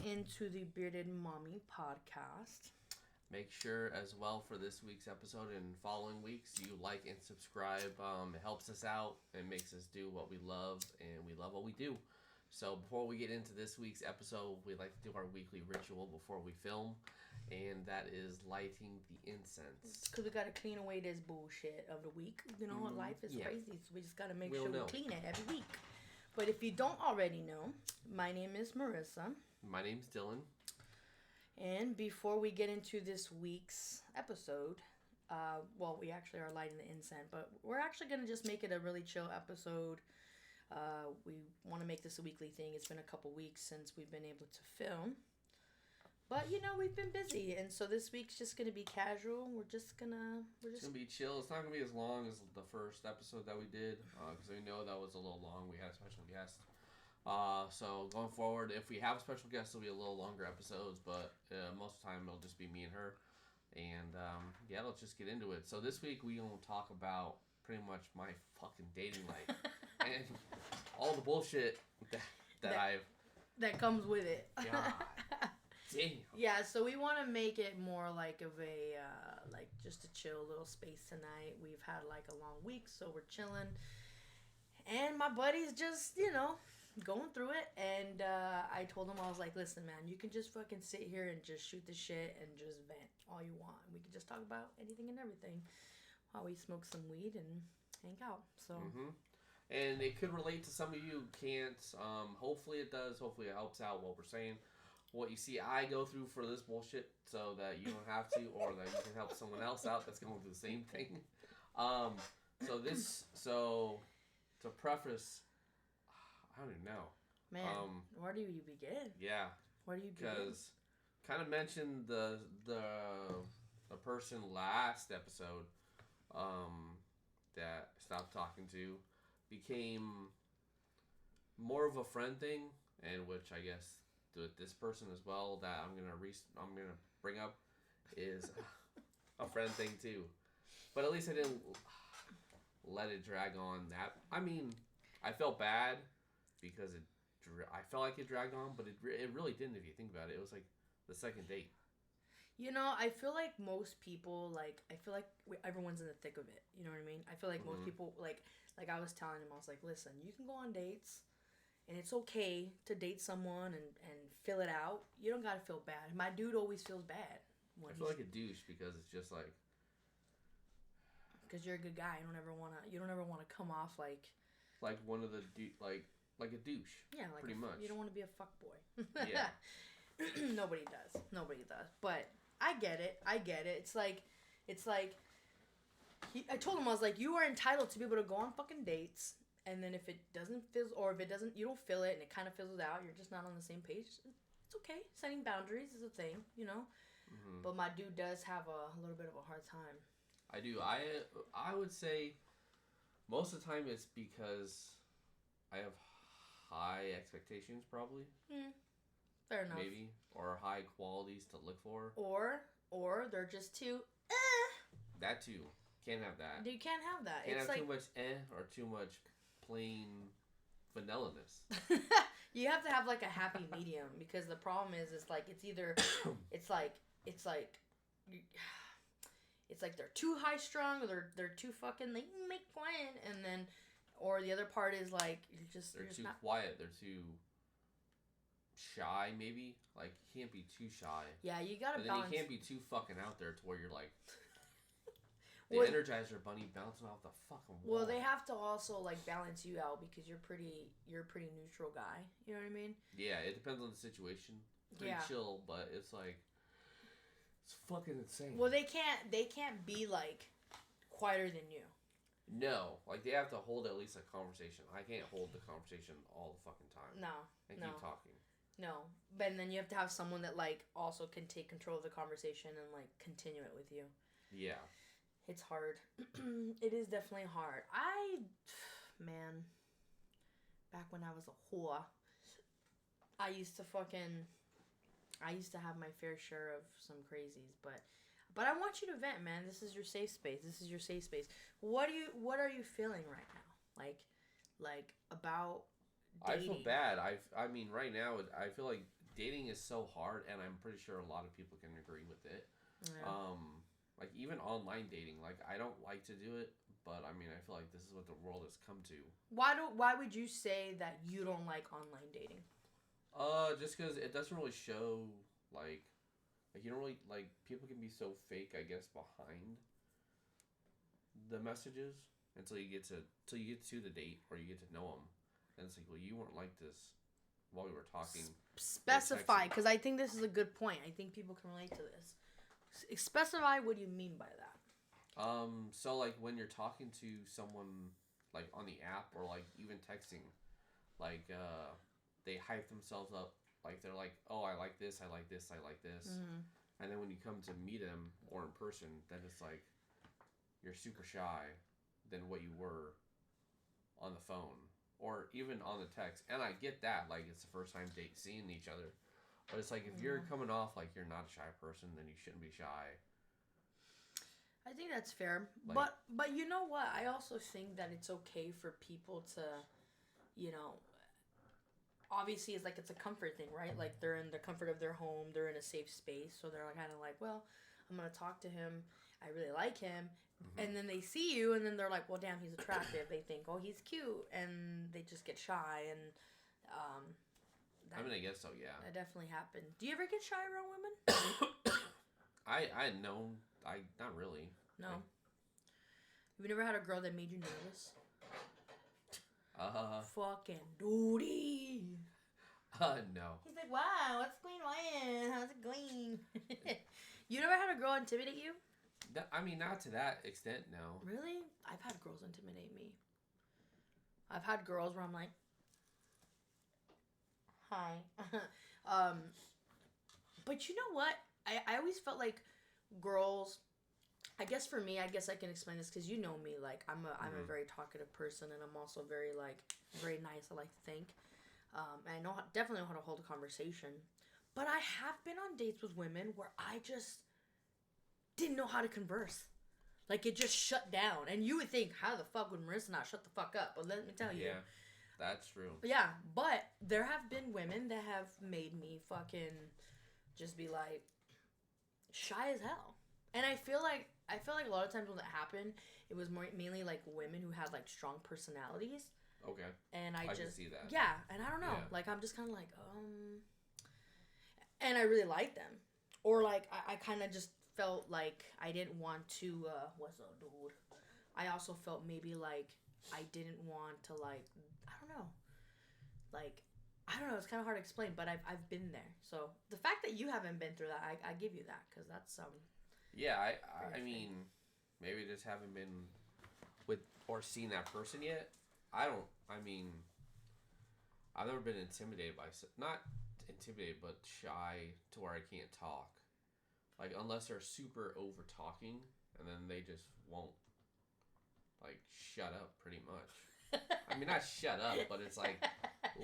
Into the Bearded Mommy podcast. Make sure as well for this week's episode and following weeks you like and subscribe. It helps us out and makes us do what we love, and we love what we do. So before we get into this week's episode, we like to do our weekly ritual before we film, and that is lighting the incense. Because we got to clean away this bullshit of the week. You know, life is crazy, so we just got to make sure we clean it every week. But if you don't already know, my name is Marissa. My name's Dylan. And before we get into this week's episode, we actually are lighting the incense, but we're actually going to just make it a really chill episode. We want to make this a weekly thing. It's been a couple weeks since we've been able to film. But, we've been busy, and so this week's just going to be casual. It's going to be chill. It's not going to be as long as the first episode that we did, because we know that was a little long. We had a special guest. So going forward, if we have special guests, it'll be a little longer episodes, but most of the time it'll just be me and her. And let's just get into it. So this week we gonna talk about pretty much my fucking dating life and all the bullshit that comes with it. God damn. Yeah, so we want to make it more like of a just a chill little space tonight. We've had like a long week, so we're chilling, and my buddy's just going through it, and I told him, I was like, listen, man, you can just fucking sit here and just shoot the shit and just vent all you want. We can just talk about anything and everything while we smoke some weed and hang out. So and it could relate to some of you who can't. Hopefully it does. Hopefully it helps out what we're saying, what you see I go through for this bullshit, so that you don't have to, or that you can help someone else out that's going through the same thing. So to preface, I don't even know. Man, where do you begin? Yeah. Where do you begin? Because kind of mentioned the person last episode that I stopped talking to became more of a friend thing, and which I guess this person as well that I'm gonna bring up is a friend thing too. But at least I didn't let it drag on that. I mean, I felt bad because I felt like it dragged on, but it really didn't if you think about it. It was like the second date. I feel like most people, everyone's in the thick of it. You know what I mean? I feel like most people, like I was telling him, I was like, listen, you can go on dates, and it's okay to date someone and fill it out. You don't gotta feel bad. My dude always feels bad. I feel like a douche because it's just like... Because you're a good guy. You don't ever wanna come off like... Like one of the... Like a douche. Yeah, like pretty much. You don't want to be a fuckboy. Yeah. Nobody does. But I get it. It's like I told him, I was like, you are entitled to be able to go on fucking dates, and then if it doesn't fizz, or if it doesn't, you don't feel it, and it kind of fizzles out, you're just not on the same page. It's okay. Setting boundaries is a thing, Mm-hmm. But my dude does have a little bit of a hard time. I do. I would say most of the time it's because I have high expectations, probably. Fair enough. Maybe. Or high qualities to look for. Or they're just too That too. Can't have that. You can't have that. Can't it's have like... too much or too much plain vanilla-ness. You have to have like a happy medium, because the problem is like it's either it's like they're too high strung, or they're too fucking, they make fun, and then or the other part is like they're too quiet, they're too shy, maybe. Like, you can't be too shy. Yeah, you gotta but balance. Then you can't be too fucking out there to where you're like the Energizer Bunny bouncing off the fucking wall. Well, they have to also like balance you out, because you're a pretty neutral guy. You know what I mean? Yeah, it depends on the situation. Pretty chill, but it's like it's fucking insane. Well, they can't be like quieter than you. No, like they have to hold at least a conversation. I can't hold the conversation all the fucking time. No. And keep talking. No, but then you have to have someone that like also can take control of the conversation and like continue it with you. Yeah. It's hard. It is definitely hard. Man, back when I was a whore, I used to have my fair share of some crazies, but But I want you to vent, man. This is your safe space. This is your safe space. What are you feeling right now? Like about dating? I feel bad. I mean, right now, I feel like dating is so hard, and I'm pretty sure a lot of people can agree with it. Yeah. Like even online dating, like I don't like to do it, but I mean, I feel like this is what the world has come to. Why would you say that you don't like online dating? Just because it doesn't really show like you don't really like people can be so fake, I guess, behind the messages until you get to the date or you get to know them, and it's like, well, you weren't like this while we were talking. Specify, because I think this is a good point. I think people can relate to this. Specify what you mean by that. So like when you're talking to someone like on the app or like even texting, like they hype themselves up, like they're like, oh, I like this, I like this, I like this, and then when you come to meet them or in person, then it's like you're super shy than what you were on the phone or even on the text. And I get that, like it's the first time seeing each other, but it's like if you're coming off like you're not a shy person, then you shouldn't be shy. I think that's fair, like, but you know what? I also think that it's okay for people to, you know, obviously it's a comfort thing, right? Like they're in the comfort of their home, they're in a safe space, so they're kind of like, well, I'm gonna talk to him. I really like him, and then they see you, and then they're like, well, damn, he's attractive. They think, oh, he's cute, and they just get shy, and I mean, I guess so, yeah. That definitely happened. Do you ever get shy around women? I know. Not really. No. You've never had a girl that made you nervous? Fucking duty. No. He's like, wow, what's going on? How's it going? You never had a girl intimidate you? I mean, not to that extent, no. Really? I've had girls intimidate me. I've had girls where I'm like, hi. But you know what? I always felt like girls, I guess for me, I guess I can explain this because you know me, like I'm a very talkative person, and I'm also very very nice, I like to think. And I definitely know how to hold a conversation. But I have been on dates with women where I just didn't know how to converse. Like it just shut down. And you would think, how the fuck would Marissa not shut the fuck up? But let me tell you. Yeah, that's true. Yeah, but there have been women that have made me fucking just be like shy as hell. And I feel like a lot of times when that happened, it was mainly like women who had like strong personalities. Okay. And I can see that. Yeah, and I don't know. Yeah. Like I'm just kind of like and I really liked them. Or like I kind of just felt like I didn't want to what's up, dude? I also felt maybe like I didn't want to like I don't know. It's kind of hard to explain, but I've been there. So the fact that you haven't been through that, I give you that, because that's Yeah, I mean, maybe just haven't been with or seen that person yet. I mean, I've never been intimidated by, not intimidated, but shy to where I can't talk. Like, unless they're super over talking, and then they just won't, like, shut up, pretty much. I mean, not shut up, but it's like,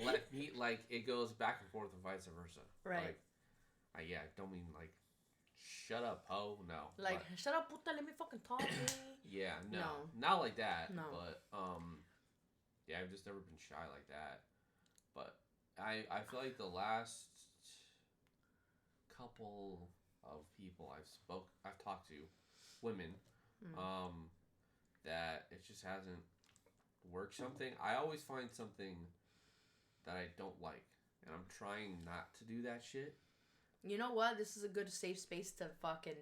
let me, like, it goes back and forth and vice versa. Right. Like, I don't mean, like, shut up, ho, no. Like, but, shut up, puta, let me fucking talk, Yeah, no. Not like that. No. But, yeah, I've just never been shy like that. But I feel like the last couple of people I've talked to, women, that it just hasn't worked something. I always find something that I don't like, and I'm trying not to do that shit. You know what? This is a good safe space to fucking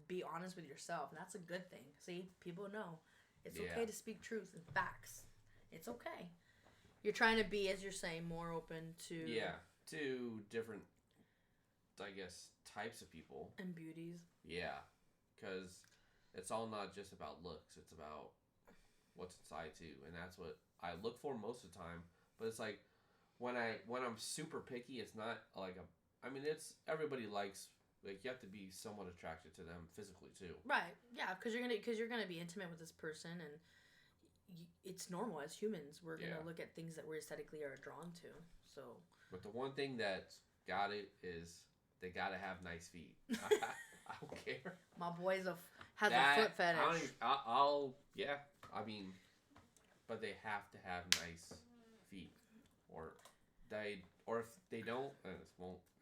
be honest with yourself, and that's a good thing. See, people know it's okay to speak truth and facts. It's okay. You're trying to be, as you're saying, more open to to different, I guess, types of people and beauties. Yeah, because it's all not just about looks. It's about what's inside too, and that's what I look for most of the time. But it's like when I'm super picky, it's not like I mean, it's everybody likes. Like, you have to be somewhat attracted to them physically too. Right. Yeah, because you're gonna be intimate with this person, and it's normal as humans. We're gonna look at things that we aesthetically are drawn to. So. But the one thing that's got it is they gotta have nice feet. I don't care. My boy's has a foot fetish. Yeah. I mean, but they have to have nice feet, or if they don't, then it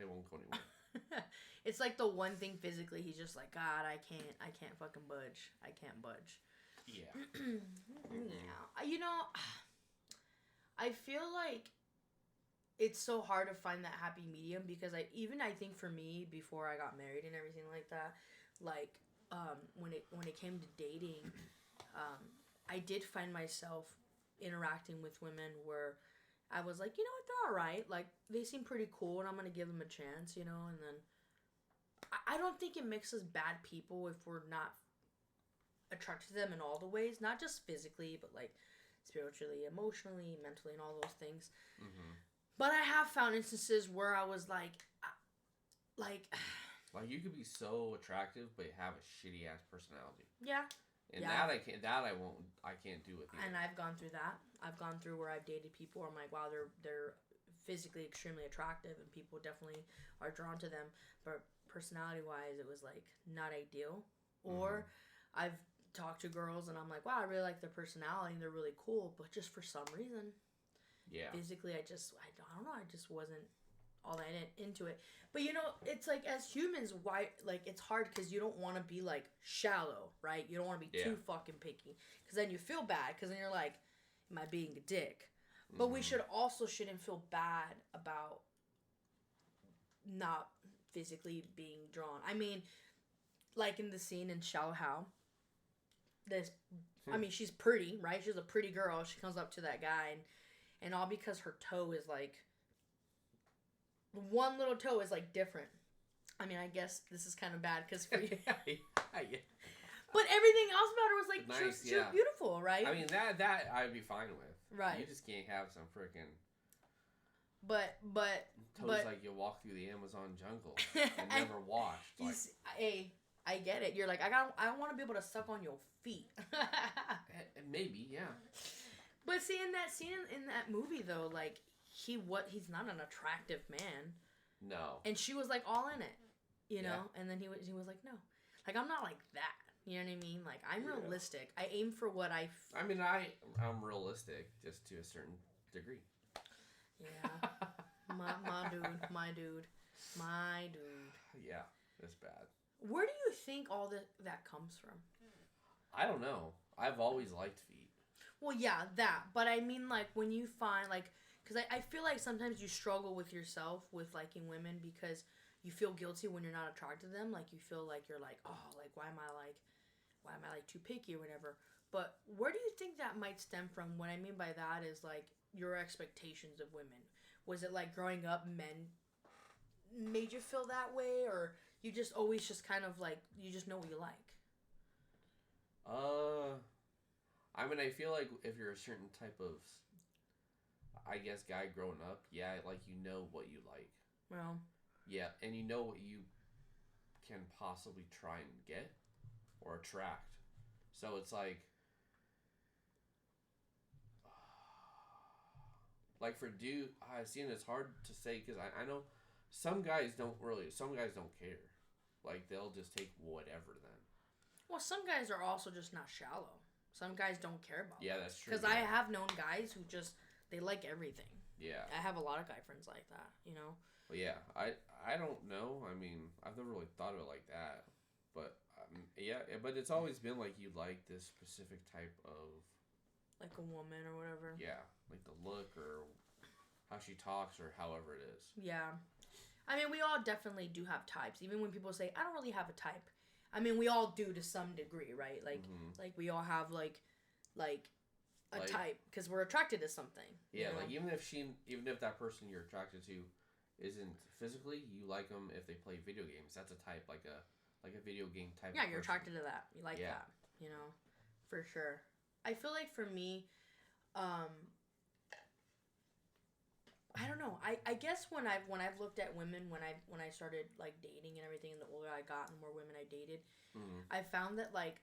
won't go anywhere. It's like the one thing physically he's just like, God, I can't fucking budge. I can't budge. Yeah. Yeah. You know, I feel like it's so hard to find that happy medium because I think for me before I got married and everything like that, like when it came to dating, I did find myself interacting with women where I was like, you know what, they're all right. Like they seem pretty cool, and I'm gonna give them a chance, you know. And then I don't think it makes us bad people if we're not attracted to them in all the ways, not just physically, but like spiritually, emotionally, mentally, and all those things. Mm-hmm. But I have found instances where I was like you could be so attractive, but have a shitty ass personality. Yeah. And that I can't do with you. And I've gone through that. I've gone through where I've dated people where I'm like, wow, they're physically extremely attractive, and people definitely are drawn to them, but personality wise, it was like not ideal. Or I've talked to girls and I'm like, wow, I really like their personality and they're really cool, but just for some reason, physically, I don't know, I just wasn't all that into it. But you know, it's like as humans, why, like, it's hard because you don't want to be like shallow, right? You don't want to be too fucking picky because then you feel bad because then you're like, am I being a dick? But we shouldn't feel bad about not physically being drawn. I mean, like in the scene in Shallow How, I mean, she's pretty, right? She's a pretty girl. She comes up to that guy, and all because her toe is like, one little toe is like different. I mean, I guess this is kind of bad because for you. But everything else about her was like, nice, she was beautiful, right? I mean, that I'd be fine with. Right. You just can't have some freaking But toes like you walk through the Amazon jungle and never washed. Like, hey, I get it. You're like, I want to be able to suck on your feet. Maybe, yeah. But see, in that scene in that movie though, like he's not an attractive man. No. And she was like all in it, you know. And then he was like, no, like I'm not like that. You know what I mean? Like I'm realistic. I aim for what I mean, I'm realistic just to a certain degree. Yeah. my dude. Yeah, it's bad. Where do you think all that comes from? I don't know. I've always liked feet. Well, yeah, that. But I mean, like, when you find, like, because I feel like sometimes you struggle with yourself with liking women because you feel guilty when you're not attracted to them. Like, you feel like you're like, oh, like, why am I too picky or whatever. But where do you think that might stem from? What I mean by that is, like, your expectations of women. Was it, like, growing up, men made you feel that way? Or you just always just kind of, like, you just know what you like? I mean, I feel like if you're a certain type of, I guess, guy growing up, yeah, like, you know what you like. Well. Yeah, and you know what you can possibly try and get or attract. So it's like for dude, I've seen it's hard to say because I know some guys don't care. Like, they'll just take whatever then. Well, some guys are also just not shallow. Some guys don't care about Yeah, that's true. Because I have known guys who just, they like everything. Yeah. I have a lot of guy friends like that, you know? Well, yeah. I don't know. I mean, I've never really thought of it like that. But, yeah, but it's always been like you like this specific type of... Like a woman or whatever. Yeah. Like the look or how she talks or however it is. Yeah. I mean, we all definitely do have types. Even when people say, I don't really have a type. I mean, we all do to some degree, right? Like, like we all have like a type because we're attracted to something. Yeah, you know? Like even if that person you're attracted to isn't physically, you like them if they play video games. That's a type, like a video game type. Yeah, you're attracted to that. You like that, you know, for sure. I feel like for me, I don't know. I guess when I've looked at women when I started like dating and everything, and the older I got and the more women I dated, I found that like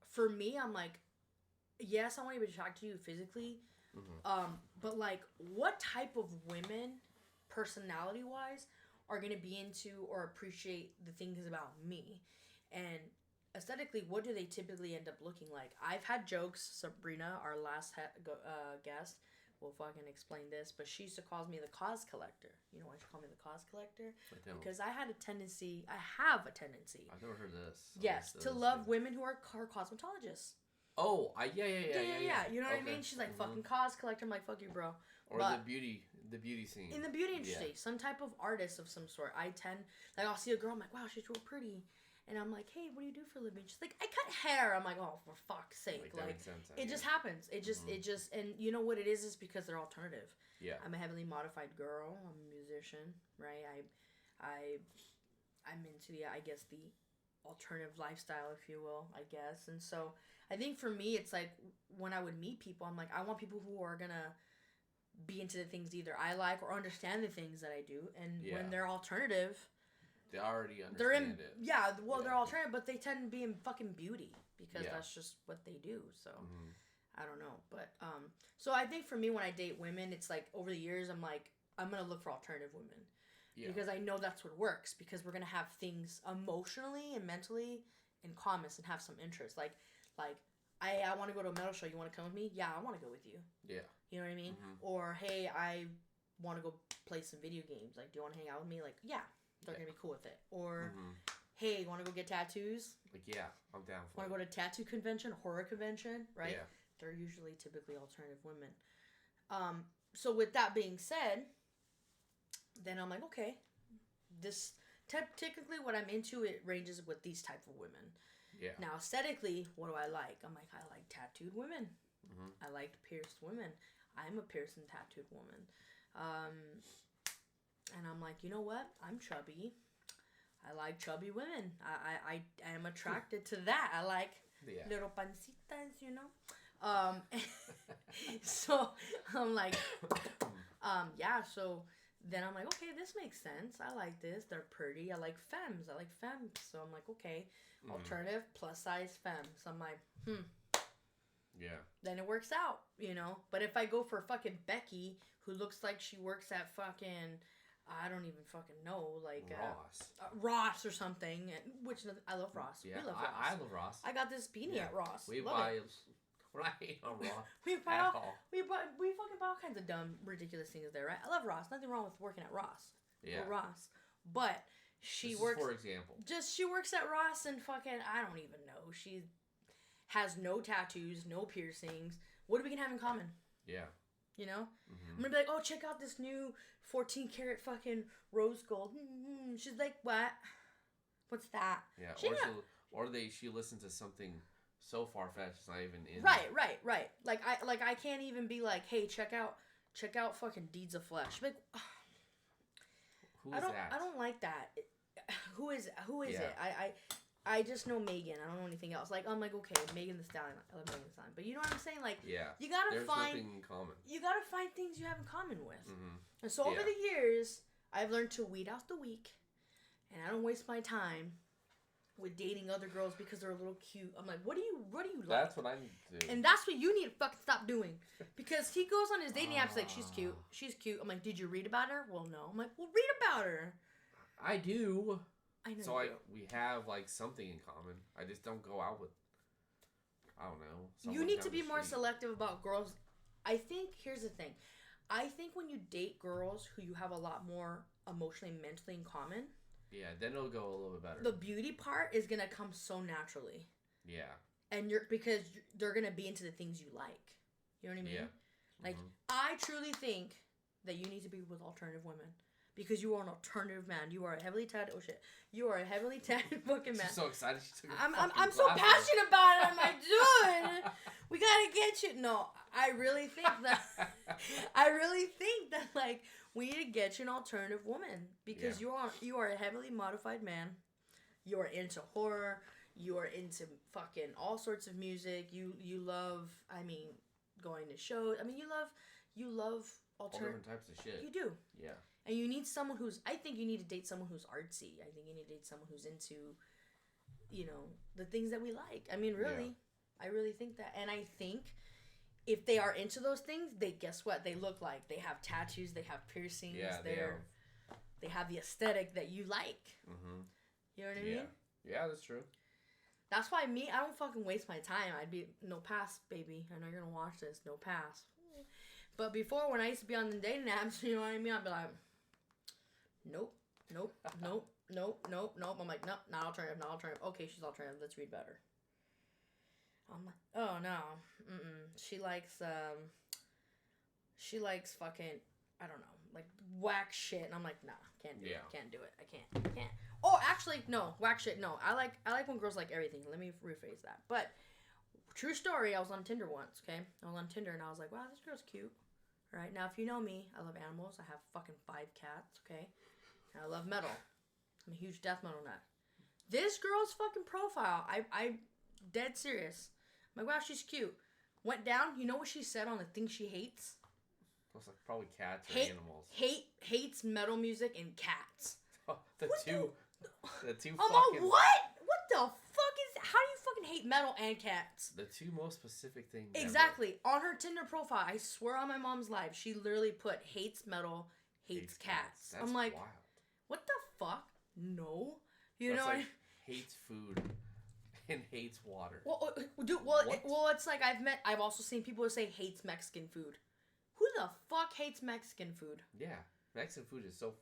for me, I'm like, yes, I want to be attracted to you physically, but like what type of women, personality wise, are gonna be into or appreciate the things about me, And aesthetically, what do they typically end up looking like? I've had jokes. Sabrina, our last guest, will fucking explain this, but she used to call me the cause collector. You know why she called me the cause collector? Because I have a tendency. I've never heard this. Yes, to love women who are cosmetologists. Oh, yeah. You know what I mean? She's like, fucking cause collector. I'm like, fuck you, bro. Or but the beauty scene. In the beauty industry, some type of artist of some sort. I'll see a girl, I'm like, wow, she's real pretty. And I'm like, hey, what do you do for a living? She's like, I cut hair. I'm like, oh, for fuck's sake. Like it just happens. It just, and you know what it is because they're alternative. Yeah. I'm a heavily modified girl. I'm a musician, right? I'm into the alternative lifestyle, if you will, I guess. And so I think for me, it's like when I would meet people, I'm like, I want people who are going to be into the things either I like or understand the things that I do. And when they're alternative, they already understand it. Yeah, well, they're alternative, but they tend to be in fucking beauty because that's just what they do. So I don't know. But so I think for me, when I date women, it's like over the years, I'm like, I'm going to look for alternative women. Yeah. Because I know that's what works. Because we're going to have things emotionally and mentally in common and have some interest. Like I want to go to a metal show. You want to come with me? Yeah, I want to go with you. Yeah. You know what I mean? Or, hey, I want to go play some video games. Like, do you want to hang out with me? Like, yeah. They're going to be cool with it. Or, hey, want to go get tattoos? Like, yeah, I'm down for it. Want to go to tattoo convention, horror convention, right? Yeah. They're usually typically alternative women. So with that being said, then I'm like, okay, this technically what I'm into, it ranges with these type of women. Yeah. Now, aesthetically, what do I like? I'm like, I like tattooed women. I like pierced women. I'm a pierced and tattooed woman. And I'm like, you know what? I'm chubby. I like chubby women. I am attracted to that. I like little pancitas, you know? So I'm like, so then I'm like, okay, this makes sense. I like this. They're pretty. I like femmes. So I'm like, okay, alternative plus size femme. So I'm like, yeah. Then it works out, you know? But if I go for fucking Becky, who looks like she works at fucking, I don't even fucking know, like Ross or something. Which I love Ross. Yeah, we love Ross. I love Ross. I got this beanie at Ross. We buy. We're not hating on Ross. we fucking buy all kinds of dumb, ridiculous things there, right? I love Ross. Nothing wrong with working at Ross. Yeah. Or Ross, but she works. For example, she works at Ross and fucking I don't even know. She has no tattoos, no piercings. What do we can have in common? Yeah. You know? I'm going to be like, oh, check out this new 14 karat fucking rose gold. She's like, what? What's that? Yeah. She listens to something so far-fetched it's not even in. Right. Like I can't even be like, hey, check out fucking Deeds of Flesh. Like, who is that? I don't like that. Who is it? I just know Megan. I don't know anything else. Like, I'm like, okay, Megan Thee Stallion. I love Megan Thee Stallion. But you know what I'm saying? Like, you gotta There's nothing in common. You gotta find things you have in common with. And so over the years, I've learned to weed out the weak. And I don't waste my time with dating other girls because they're a little cute. I'm like, what do you like? That's what I need to do. And that's what you need to fucking stop doing. Because he goes on his dating apps like, she's cute. I'm like, did you read about her? Well, no. I'm like, well, read about her. I do. I know. So we have like something in common. I just don't go out with. I don't know. You need to be more selective about girls. I think here's the thing. I think when you date girls who you have a lot more emotionally, mentally in common. Yeah, then it'll go a little bit better. The beauty part is gonna come so naturally. Yeah. And because they're gonna be into the things you like. You know what I mean? Yeah. Like I truly think that you need to be with alternative women. Because you are an alternative man. You are a heavily tatted. Oh shit! You are a heavily tatted fucking man. She's so excited. She took I'm so passionate about it. I'm like, dude, we gotta get you. No, I really think that. Like we need to get you an alternative woman because you are a heavily modified man. You are into horror. You are into fucking all sorts of music. You love. I mean, going to shows. I mean, you love alternative all different types of shit. You do. Yeah. And you need someone I think you need to date someone who's artsy. I think you need to date someone who's into, you know, the things that we like. I mean, really. Yeah. I really think that. And I think if they are into those things, guess what? They look like. They have tattoos. They have piercings. Yeah, they have the aesthetic that you like. Mm-hmm. You know what I mean? Yeah, that's true. That's why I don't fucking waste my time. I'd be, no pass, baby. I know you're gonna watch this. No pass. But before, when I used to be on the dating apps, you know what I mean? I'd be like, nope, nope, nope, nope, nope, nope. I'm like, nope, not alternative, not alternative. Okay, she's alternative. Let's read better. I'm like, oh no, She likes fucking, I don't know, like whack shit. And I'm like, nah, can't do it. Can't do it. I can't. Oh, actually, no, whack shit. No, I like when girls like everything. Let me rephrase that. But true story, I was on Tinder once. Okay, I was on Tinder and I was like, wow, this girl's cute. All right, now if you know me, I love animals. I have fucking 5 cats. Okay, and I love metal. I'm a huge death metal nut. This girl's fucking profile, I dead serious. I'm like, wow, she's cute. Went down. You know what she said on the things she hates? It was like probably cats or animals. Hates metal music and cats. the two fucking. What? What the fuck is? How do you fucking hate metal and cats? The two most specific things. Exactly. Ever. On her Tinder profile, I swear on my mom's life, she literally put hates metal, hates cats. That's I'm like, wild. What the fuck? No. You That's know. Like, hates food and hates water. Well, dude. It's like I've also seen people who say hates Mexican food. Who the fuck hates Mexican food? Yeah, Mexican food is so.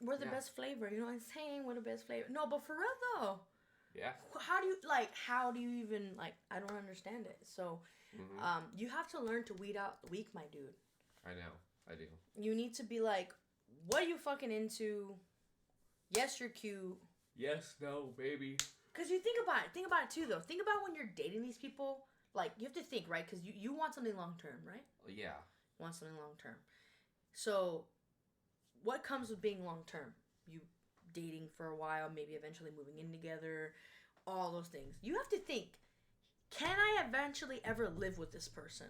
We're the best flavor. You know what I'm saying? We're the best flavor. No, but for real though. Yeah. How do you even I don't understand it. So, you have to learn to weed out the weak, my dude. I know. I do. You need to be like, what are you fucking into? Yes, you're cute. Yes, no, baby. Because you think about it too, though. Think about when you're dating these people. Like, you have to think, right? Because you want something long term, right? Yeah. You want something long term. So, what comes with being long term? You dating for a while, maybe eventually moving in together, all those things. You have to think, can I eventually ever live with this person?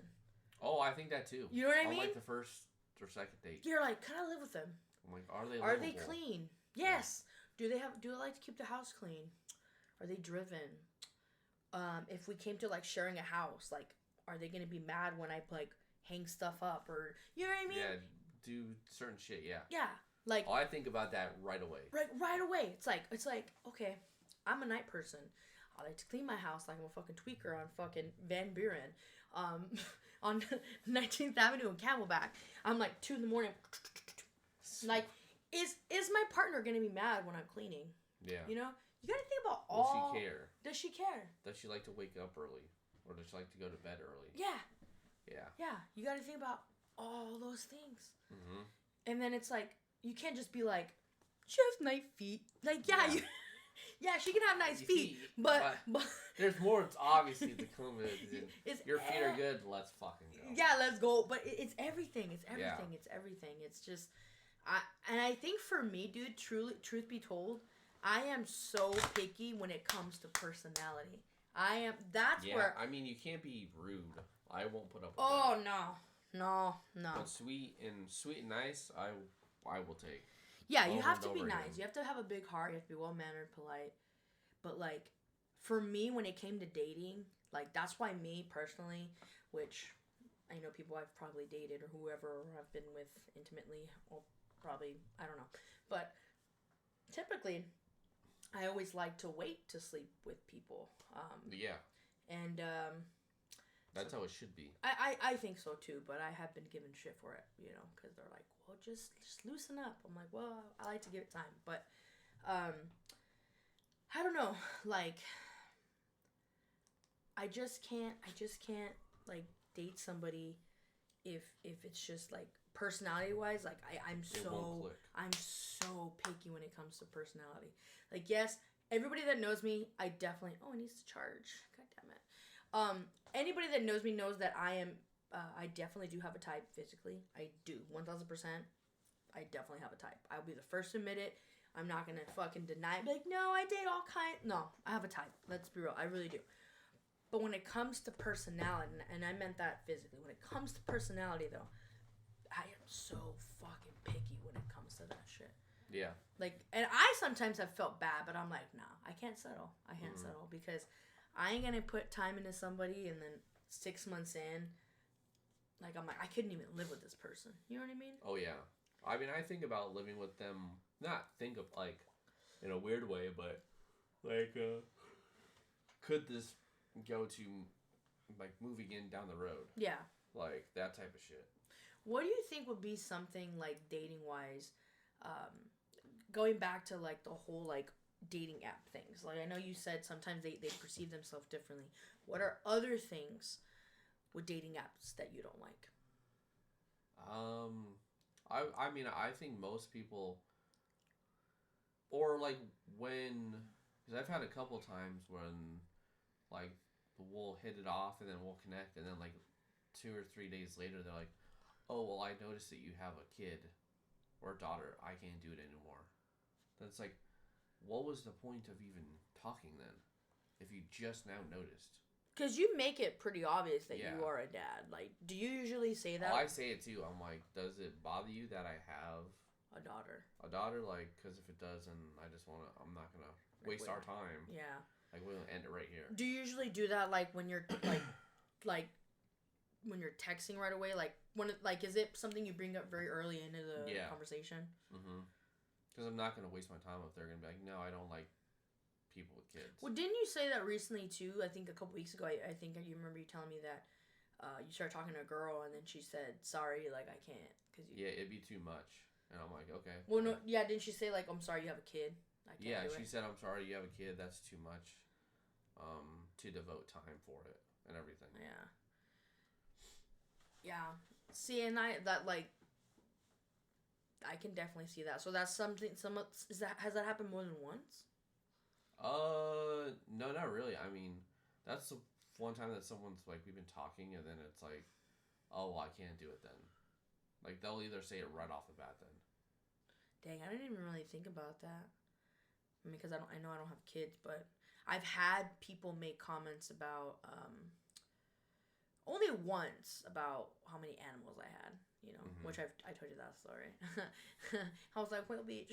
Oh, I think that too. You know what I mean? Like the first or second date. You're like, can I live with them? I'm like, are they livable? Are they livable? clean? Yes. Yeah. Do they like to keep the house clean? Are they driven? If we came to like sharing a house, like, are they gonna be mad when I like hang stuff up, or you know what I mean? Yeah, do certain shit. Yeah. Yeah, like. Oh, I think about that right away. Right away. It's like okay, I'm a night person. I like to clean my house like I'm a fucking tweaker on fucking Van Buren, on 19th Avenue in Camelback. I'm like 2 a.m. Like, is my partner gonna be mad when I'm cleaning? Yeah. You know. You gotta think about all. Does she care? Does she care? Does she like to wake up early? Or does she like to go to bed early? Yeah. Yeah. Yeah. You gotta think about all those things. Mm-hmm. And then it's like, you can't just be like, she has nice feet. Like, yeah. She can have nice feet. But there's more, it's obviously the comment. Your feet are good, let's fucking go. Yeah, let's go. But it's everything. It's everything. Yeah. It's everything. It's just, I think for me, dude, truth be told, I am so picky when it comes to personality. That's where... I mean, you can't be rude. I won't put up with that. No. But sweet and nice, I will take. Yeah, you have to be nice. Again. You have to have a big heart. You have to be well-mannered, polite. But, like, for me, when it came to dating, like, that's why me, personally, which I know people I've probably dated or whoever I've been with intimately, or probably, I don't know. But typically... I always like to wait to sleep with people. Yeah. And that's how it should be. I think so too, but I have been given shit for it, you know, because they're like, well, just loosen up. I'm like, well, I like to give it time, but I don't know, like, I just can't like date somebody if it's just like personality wise, like I'm so picky when it comes to personality. Like, yes, everybody that knows me, I definitely it needs to charge. God damn it. Anybody that knows me knows that I am I definitely do have a type physically. I do 1000%. I definitely have a type. I'll be the first to admit it. I'm not gonna fucking deny it. Be like, no, I date all kinds. No, I have a type. Let's be real. I really do. But when it comes to personality, and I meant that physically, when it comes to personality though, I am so fucking picky when it comes to that shit. Yeah. Like, and I sometimes have felt bad, but I'm like, nah, I can't settle. I can't settle because I ain't gonna put time into somebody and then 6 months in, like, I'm like, I couldn't even live with this person. You know what I mean? Oh, yeah. I mean, I think about living with them, not think of, like, in a weird way, but, like, could this go to like moving in down the road? Yeah. Like that type of shit. What do you think would be something like dating wise, going back to like the whole like dating app things? Like I know you said sometimes they perceive themselves differently. What are other things with dating apps that you don't like? I mean I think most people, or like when, because I've had a couple times when like we'll hit it off and then we'll connect and then like 2 or 3 days later they're like, oh well, I noticed that you have a kid or a daughter, I can't do it anymore. That's like, what was the point of even talking then if you just now noticed? Because you make it pretty obvious that Yeah. you are a dad. Like, do you usually say that? Oh, I say it too. I'm like, does it bother you that I have A daughter. a daughter? Like, because if it does, then I just want to, I'm not going to waste our time. Yeah. Like, we're going to end it right here. Do you usually do that like when you're like when you're texting right away? Like when like is it something you bring up very early into the conversation? Mm-hmm. Because I'm not going to waste my time if they're going to be like, no, I don't like people with kids. Well, didn't you say that recently too? I think a couple weeks ago. I think you remember you telling me that you started talking to a girl and then she said, "Sorry, like I can't." Yeah, it'd be too much, and I'm like, okay. Well, no, yeah. Didn't she say like, "I'm sorry, you have a kid"? I can't Yeah, do she it. said, "I'm sorry, you have a kid. That's too much, to devote time for it and everything." Yeah. Yeah. See, and I can definitely see that. So that's something. Has that happened more than once? No, not really. I mean, that's the one time that someone's like, we've been talking, and then it's like, oh, well, I can't do it then. Like, they'll either say it right off the bat then. Dang, I didn't even really think about that. I mean, because I know I don't have kids, but I've had people make comments about only once about how many animals I had. You know, which I told you that story. I was like, well, bitch,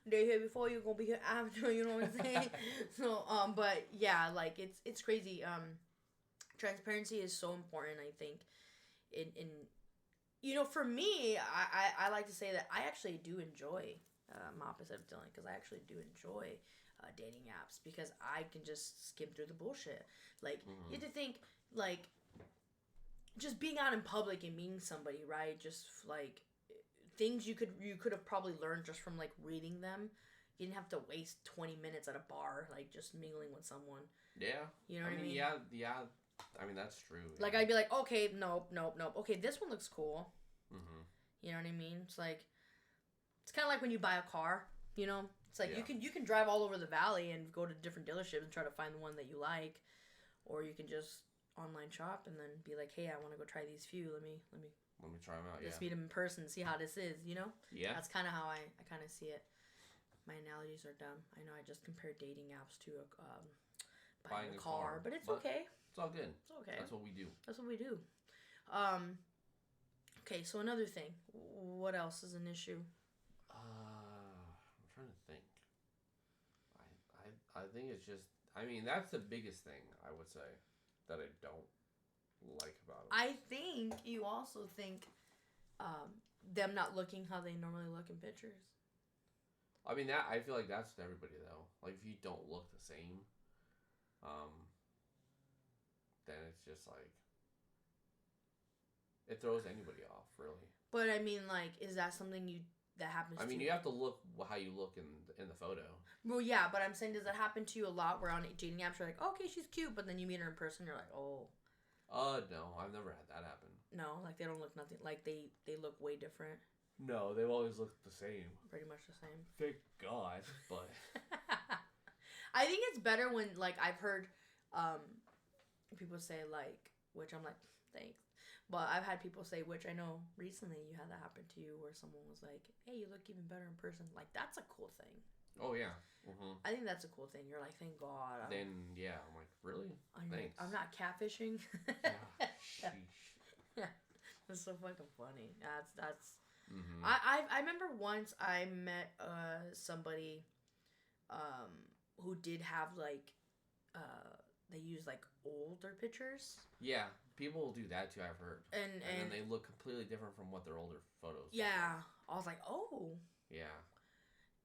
they're here before, you're gonna be here after. You know what I'm saying? So, but yeah, like it's crazy. Transparency is so important. I think, in you know, for me, I like to say that I actually do enjoy my opposite of Dylan, because I actually do enjoy dating apps because I can just skim through the bullshit. Like you have to think like, just being out in public and meeting somebody, right? Just like things you could have probably learned just from like reading them. You didn't have to waste 20 minutes at a bar like just mingling with someone. Yeah. You know what I mean? Yeah. I mean, that's true. Like I'd be like, okay, nope. Okay, this one looks cool. Mm-hmm. You know what I mean? It's like, it's kind of like when you buy a car. You know, it's like you can drive all over the valley and go to different dealerships and try to find the one that you like, or you can just online shop and then be like, hey, I want to go try these few. Let me try them out. Let's meet them in person, see how this is. You know? Yeah. That's kind of how I kind of see it. My analogies are dumb. I know I just compared dating apps to buying a car, but it's okay. It's all good. It's okay. That's what we do. That's what we do. Okay, so another thing. What else is an issue? I'm trying to think. I think it's just, I mean, that's the biggest thing I would say that I don't like about it. I think you also think them not looking how they normally look in pictures. I mean, that, I feel like that's with everybody though. Like if you don't look the same, then it's just like, it throws anybody off, really. But I mean, like, is that something that happens? I mean, you have to look how you look in the photo. Well, yeah, but I'm saying, does that happen to you a lot? Where on dating apps you're like, okay, she's cute, but then you meet her in person, you're like, oh. No, I've never had that happen. No, like they don't look nothing. Like they look way different. No, they've always looked the same. Pretty much the same. Thank God, but. I think it's better when, like, I've heard people say, like, which I'm like, thanks. But I've had people say, which I know recently you had that happen to you, where someone was like, hey, you look even better in person. Like, that's a cool thing. Oh, yeah. Mm-hmm. I think that's a cool thing. You're like, thank God. Then, yeah, I'm like, really? Thanks. I'm not catfishing. Sheesh. Yeah. That's so fucking funny. That's. Mm-hmm. I remember once I met somebody who did have like they use like older pictures. Yeah, people will do that too, I've heard. And then they look completely different from what their older photos yeah, look like. I was like, oh. Yeah.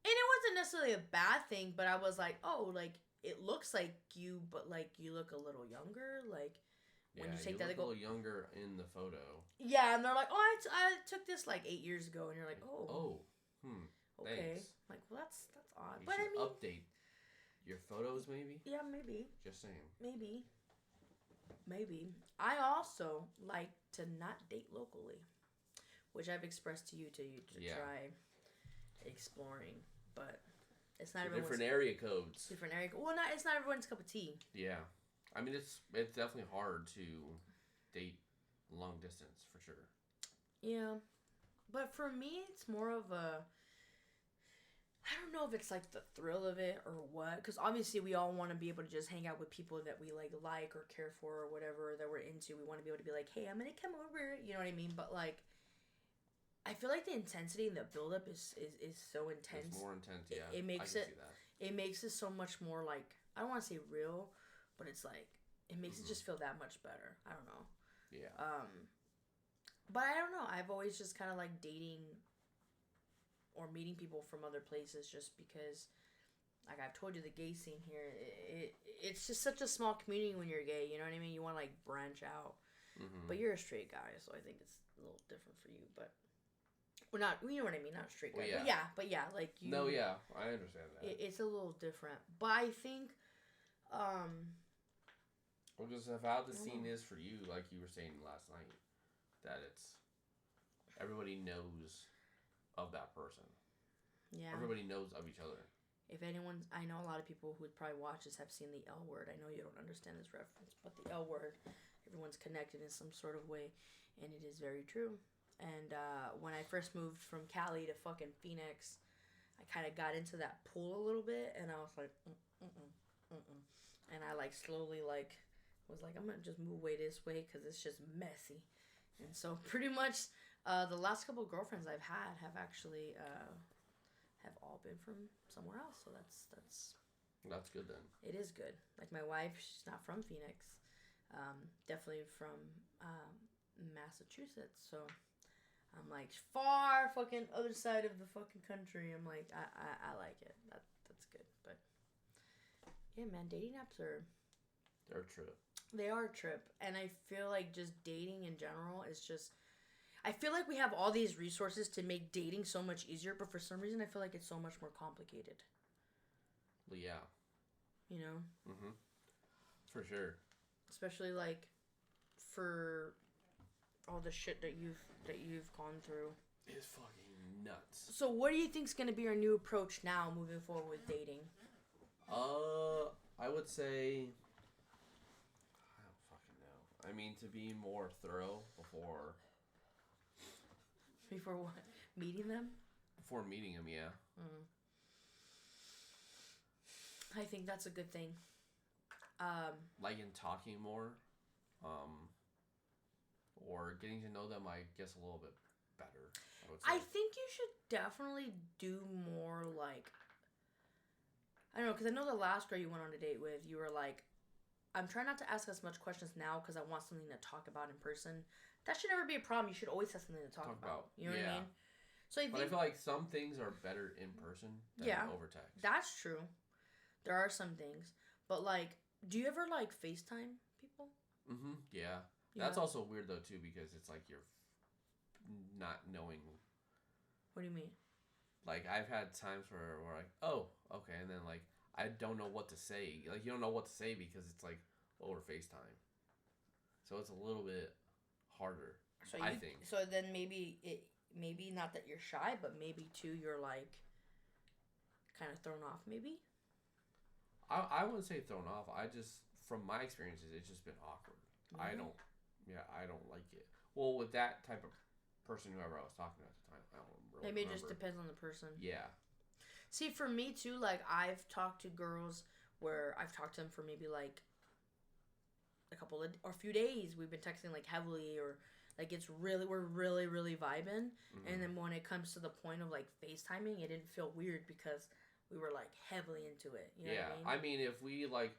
And it wasn't necessarily a bad thing, but I was like, oh, like it looks like you, but like you look a little younger. Like when Yeah, you take you that, look they a go, little younger in the photo. yeah, and they're like, oh, I took this like 8 years ago, and you're like, oh, Oh, okay. thanks. Like, well, that's odd. You But I should mean, update your photos, maybe. yeah, maybe, Just saying. maybe. I also like to not date locally, which I've expressed to you to try exploring, but it's not everyone's Different area codes. different area. Well, not it's not everyone's cup of tea. Yeah, I mean it's definitely hard to date long distance for sure. Yeah, but for me, it's more of a. I don't know if it's like the thrill of it or what, because obviously we all want to be able to just hang out with people that we like or care for or whatever that we're into. We want to be able to be like, hey, I'm gonna come over, you know what I mean? But like, I feel like the intensity and the buildup is so intense. It's more intense, yeah. It makes I can see that. It makes it so much more like, I don't want to say real, but it's like it makes it just feel that much better. I don't know. Yeah. But I don't know. I've always just kind of like dating or meeting people from other places just because, like I've told you, the gay scene here, it's just such a small community when you're gay, you know what I mean? You want to like branch out. But you're a straight guy, so I think it's a little different for you, but we're not, you know what I mean? Not a straight guy. Well, yeah. But yeah, like you. No, yeah, I understand that. It's a little different. But I think, well, because of how the scene is for you, like you were saying last night, that it's, everybody knows of that person. Yeah. Everybody knows of each other. If anyone, I know a lot of people who would probably watch this have seen the L Word. I know you don't understand this reference, but the L Word, everyone's connected in some sort of way, and it is very true. And when I first moved from Cali to fucking Phoenix, I kind of got into that pool a little bit, and I was like, and I like slowly like was like, I'm gonna just move way this way because it's just messy. And so pretty much the last couple of girlfriends I've had have actually have all been from somewhere else. So that's good then. It is good. Like my wife, she's not from Phoenix. Definitely from Massachusetts. So I'm like far fucking other side of the fucking country. I'm like I like it. That's good. But yeah, man, dating apps they're a trip. They are a trip, and I feel like just dating in general is just. I feel like we have all these resources to make dating so much easier, but for some reason I feel like it's so much more complicated. Well, yeah. You know? Mm-hmm. For sure. Especially like for all the shit that you've gone through. It's fucking nuts. So what do you think's gonna be our new approach now moving forward with dating? I would say I don't fucking know. I mean, to be more thorough before what? Meeting them? Before meeting them, yeah. I think that's a good thing. Like in talking more, or getting to know them, I guess, a little bit better, I would say. I think you should definitely do more like, I don't know, because I know the last girl you went on a date with, you were like, I'm trying not to ask as much questions now because I want something to talk about in person. That should never be a problem. You should always have something to talk about. You know what I mean? So I feel like some things are better in person than over text. That's true. There are some things. But like, do you ever like FaceTime people? Mm-hmm. Yeah. That's also weird though too because it's like you're not knowing. What do you mean? Like I've had times where we're like, oh, okay, and then like I don't know what to say. Like you don't know what to say because it's like over FaceTime. So it's a little bit harder. I think. So then maybe not that you're shy, but maybe too you're like kind of thrown off. Maybe. I wouldn't say thrown off. I just from my experiences, it's just been awkward. Mm-hmm. I don't like it. Well, with that type of person, whoever I was talking to at the time, I don't really maybe remember. It just depends on the person. Yeah. See, for me too, like I've talked to girls where I've talked to them for maybe like a few days. We've been texting like heavily, or like we're really vibing. Mm-hmm. And then when it comes to the point of like FaceTiming, it didn't feel weird because we were like heavily into it. You know what I mean? If we like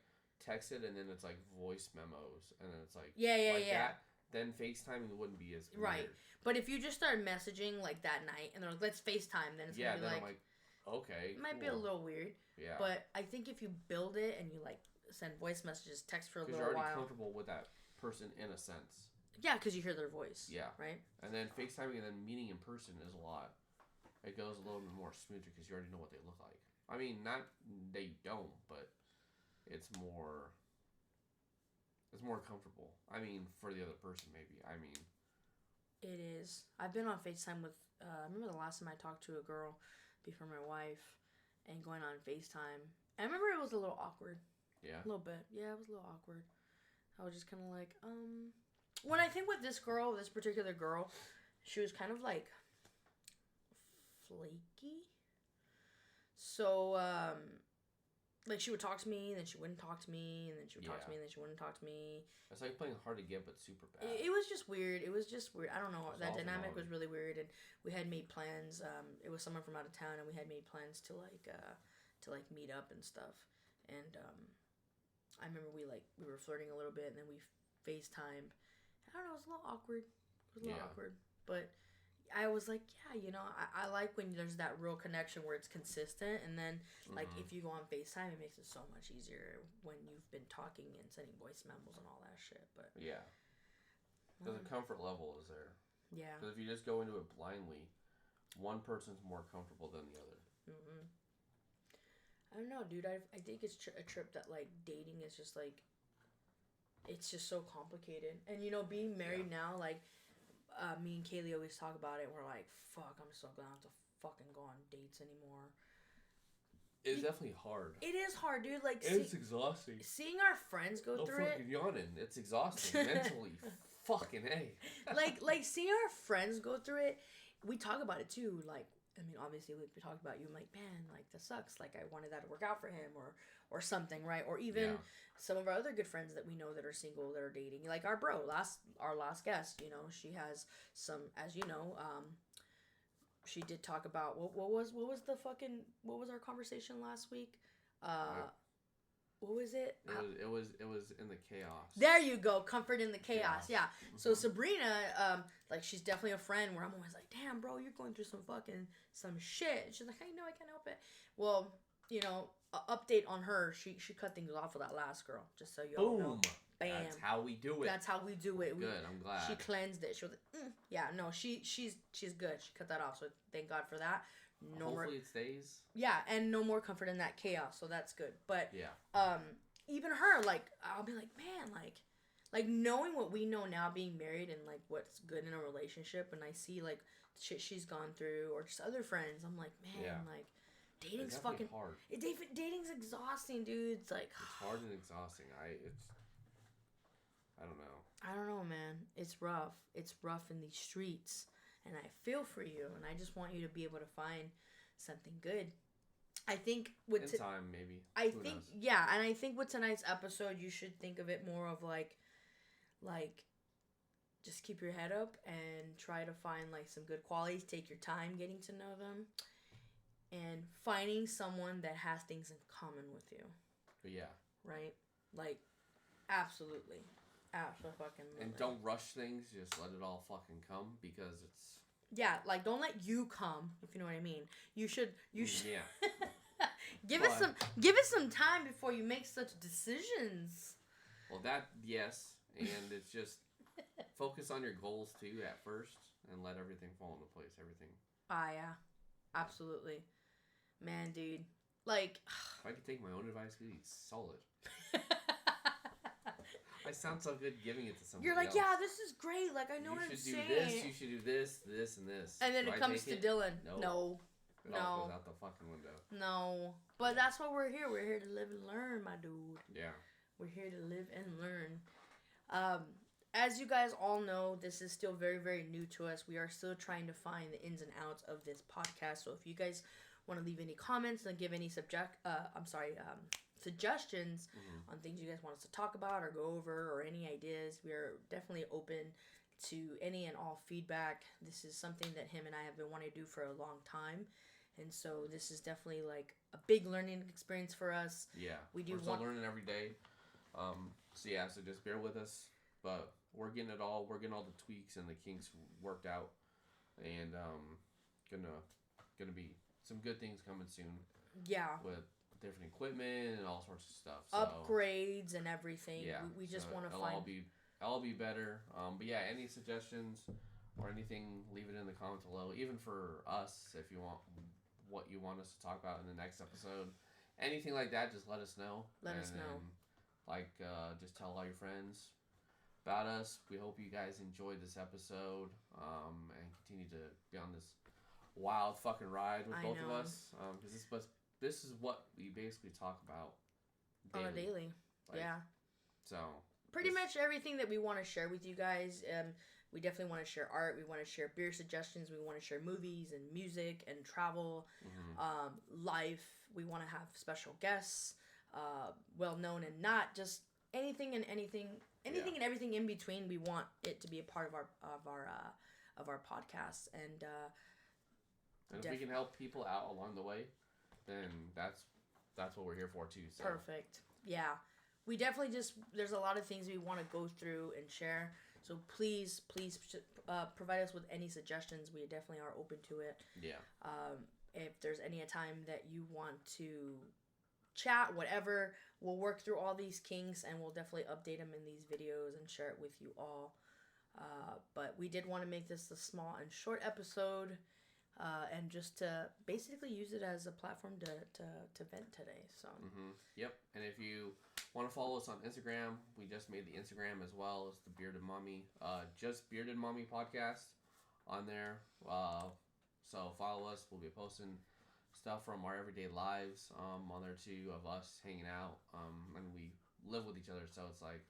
texted and then it's like voice memos and then it's like that, then FaceTiming wouldn't be as weird. Right. But if you just start messaging like that night and they're like, let's FaceTime, then it's gonna be then like, I'm like, Okay. It might be a little weird. Yeah. But I think if you build it and you like send voice messages, text for a little Because you're already while. comfortable with that person in a sense. Yeah, because you hear their voice. Yeah. Right? And then FaceTiming and then meeting in person is a lot. It goes a little bit more smoother because you already know what they look like. I mean, not they don't, but it's more comfortable. I mean, for the other person, maybe. I mean, it is. I've been on FaceTime with. I remember the last time I talked to a girl before my wife, and going on FaceTime. I remember it was a little awkward. Yeah. A little bit. Yeah, it was a little awkward. I was just kind of like, When I think with this particular girl, she was kind of like flaky. So, like she would talk to me, and then she wouldn't talk to me, and then she would talk to me, and then she wouldn't talk to me. It's like playing hard to get, but super bad. It was just weird. I don't know. That dynamic was really weird, and we had made plans. It was someone from out of town, and we had made plans to meet up and stuff. And I remember we were flirting a little bit, and then we FaceTimed. I don't know. It was a little awkward. But I was like, yeah, I like when there's that real connection where it's consistent, and then like if you go on FaceTime, it makes it so much easier when you've been talking and sending voice memos and all that shit. But yeah, because the comfort level is there. Yeah. Because if you just go into it blindly, one person's more comfortable than the other. Mm-hmm. I don't know, dude. I think it's a trip that like dating is just like, it's just so complicated, and being married now, like. Me and Kaylee always talk about it. We're like, fuck, I'm so glad I don't have to fucking go on dates anymore. It's definitely hard. It is hard, dude. Like, it's exhausting. Seeing our friends go through it. Yawning. It's exhausting mentally. Fucking A. like seeing our friends go through it. We talk about it too. Like, I mean, obviously, we talk about you. I'm like, man, like that sucks. Like, I wanted that to work out for him, or something, right? Or even some of our other good friends that we know that are single, that are dating. Like our last guest. She has some, as you know, she did talk about what was our conversation last week? What was it? It was in the chaos. There you go, comfort in the chaos. Yeah. Mm-hmm. So Sabrina, like she's definitely a friend where I'm always like, damn, bro, you're going through some shit. She's like, I know, I can't help it. Well, update on her. She cut things off with that last girl. Just so you all know. Bam. That's how we do it. That's how we do it. Good. I'm glad. She cleansed it. She was like, yeah, no, she's good. She cut that off. So thank God for that. No Hopefully more, it stays. Yeah, and no more comfort in that chaos. So that's good. But yeah. Even her, like, I'll be like, man, like knowing what we know now, being married, and like what's good in a relationship, and I see like shit she's gone through, or just other friends. I'm like, man, like. Dating's fucking hard. Dating's exhausting, dude. It's like it's hard and exhausting. I don't know. I don't know, man. It's rough. It's rough in these streets, and I feel for you, and I just want you to be able to find something good. I think with time, maybe. Who knows? Yeah, and I think with tonight's episode, you should think of it more of like, just keep your head up and try to find like some good qualities. Take your time getting to know them. And finding someone that has things in common with you. Yeah. Right? Like, absolutely. Absolutely. And don't rush things. Just let it all fucking come, because it's... Yeah, like, don't let you come, if you know what I mean. You should... Yeah. Give it some time before you make such decisions. Well, that, yes. And it's just focus on your goals, too, at first. And let everything fall into place. Everything. Yeah. Absolutely. Man, dude. Like... If I could take my own advice, it'd be solid. I sound so good giving it to somebody You're like, else. yeah, this is great. Like, I know what I'm saying. You should do this, this, and this. And then it comes to Dylan. No. It all goes out the fucking window. No. But that's why we're here. We're here to live and learn, my dude. Yeah. We're here to live and learn. As you guys all know, this is still very, very new to us. We are still trying to find the ins and outs of this podcast. So if you guys want to leave any comments and give any suggestions on things you guys want us to talk about or go over, or any ideas, we are definitely open to any and all feedback. This is something that him and I have been wanting to do for a long time. And so this is definitely like a big learning experience for us. Yeah. We're still learning every day. So just bear with us. But we're getting all the tweaks and the kinks worked out, and gonna be some good things coming soon. Yeah. With different equipment and all sorts of stuff. So, upgrades and everything. Yeah. We just want to it'll find. All be better. But yeah, any suggestions or anything, leave it in the comments below. Even for us, if you want what you want us to talk about in the next episode, anything like that, just let us know. Let us know. Just tell all your friends about us. We hope you guys enjoyed this episode and continue to be on this wild fucking ride with both of us. Because this is what we basically talk about daily. On a daily. Yeah. So. Pretty much everything that we want to share with you guys. We definitely want to share art. We want to share beer suggestions. We want to share movies and music and travel, life. We want to have special guests, well known and not, just anything and everything in between. We want it to be a part of our podcast, and if we can help people out along the way, then that's what we're here for too. So. Perfect. Yeah. We definitely there's a lot of things we want to go through and share. So please provide us with any suggestions. We definitely are open to it. Yeah. If there's any time that you want to chat, whatever, we'll work through all these kinks and we'll definitely update them in these videos and share it with you all. But we did want to make this a small and short episode. And just to basically use it as a platform to vent today. So. Yep. And if you want to follow us on Instagram, we just made the Instagram as well. It's the Bearded Mommy, just Bearded Mommy podcast on there. So follow us. We'll be posting stuff from our everyday lives on there too, of us hanging out. And we live with each other, so it's like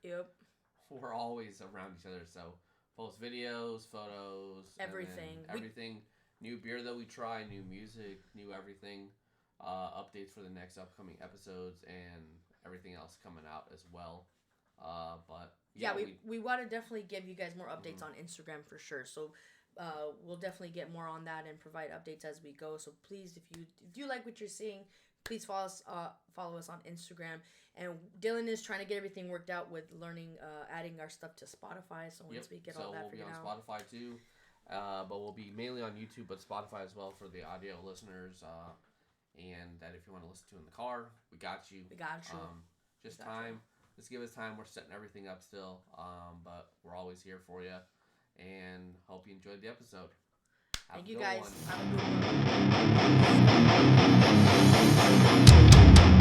we're always around each other. So post videos, photos, everything. New beer that we try, new music, new everything, updates for the next upcoming episodes, and everything else coming out as well. But yeah, we want to definitely give you guys more updates on Instagram for sure. So we'll definitely get more on that and provide updates as we go. So please, if you like what you're seeing, please follow us on Instagram. And Dylan is trying to get everything worked out with learning, adding our stuff to Spotify. So once we get all that figured out, we'll be on Spotify too. But we'll be mainly on YouTube, but Spotify as well for the audio listeners. And that if you want to listen to in the car, we got you. Just time. Just give us time. We're setting everything up still. But we're always here for you. And hope you enjoyed the episode. Thank you guys. One. Have a good one.